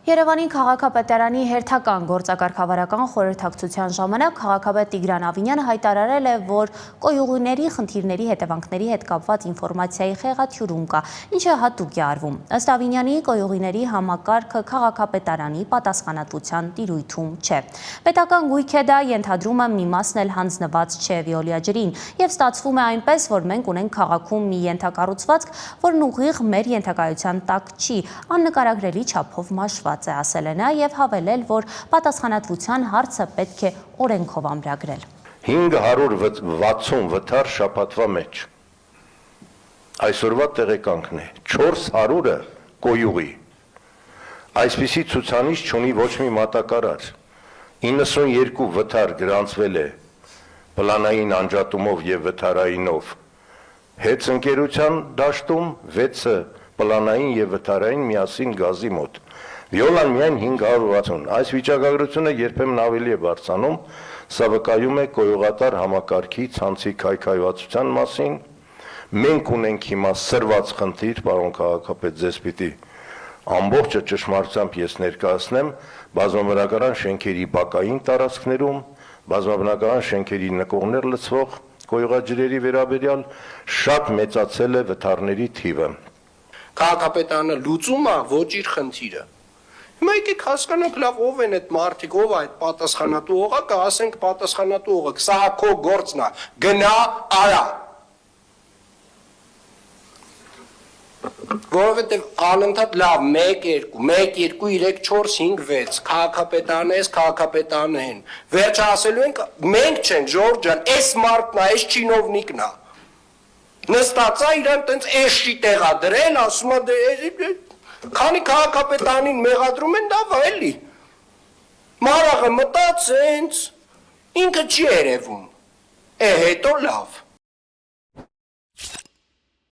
Երևանի քաղաքապետարանի հերթական գործակարգավարական խորհրդակցության ժամանակ քաղաքապետ Տիգրան Ավինյանը հայտարարել է, որ կոյուղիների խնդիրների հետևանքների հետ կապված ինֆորմացիայի խեղաթյուրում կա, ինչը հատուկ է արվում։ Ըստ Ավինյանի, կոյուղիների համակարգը քաղաքապետարանի պատասխանատվության տիրույթում չէ։ Պետական գույք է դա, ենթադրումը մի մասն էլ հանձնված չէ Վիոլիա ջրին, եւ ստացվում է այնպես, որ մենք ունենք քաղաքում մի ենթակառուցվածք, որն ուղիղ մեր ենթակայության տակ չի, աննկարագրելի չափով մաշված է, ասել է նա եւ հավելել, որ պատասխանատվության հարցը պետք է օրենքով ամրագրել։ 560 վթար շաբաթվա մեջ։ Այսօրվա տեղեկանքն է 400-ը կոյուղի։ Այսպիսի ցուցանիշ չունի ոչ մի մատակարար։ 92 վթար գրանցվել է պլանային անջատումով եւ վթարայինով։ Հետընկերության դաշտում 6-ը պլանային եւ վթարային միասին գազի մոտ։ Վիոլան միայն 560։ Այս վիճակագրությունը երբեմն ավելի է բարձրանում, սա վկայում է կոյուղատար համակարգի ցանցի քայքայվածության մասին։ Մենք ունենք հիմա սրված խնդիր, պարոն քաղաքապետ, ձեզ պիտի ամբողջը ճշմարտությամբ ես ներկայացնեմ, բազմաբնակարան շենքերի բակային տարածքներում, բազմաբնակարան շենքերի նկողներ լցվող կոյուղաջրերի վերաբերյալ շատ մեծացել է վթարների թիվը։ Քաղաքապետարանը լուծում է ոչ իր խնդիրը։ Հիմա եկեք հասկանանք լավ ով են այդ մարդիկ, ով է այդ պատասխանատու օղակը, ասենք պատասխանատու օղակ, սա քո գործն է, գնա արա։ Որովհետև անընդհատ լավ 1 2 1 2 3 4 5 6 քաղաքապետարն է, քաղաքապետարն են։ Վերջը ասելու ենք մենք չենք, Ժորժ ջան, այս մարդն է, այս չինովնիկն է։ Նստած է իրան տենց էշի տեղա դրել, ասում է քանի քաղաքապետարանին մեղադրում են, դա էլի։ Մարաղը մտած հենց ինքը չի երևում։ Հետո լավ։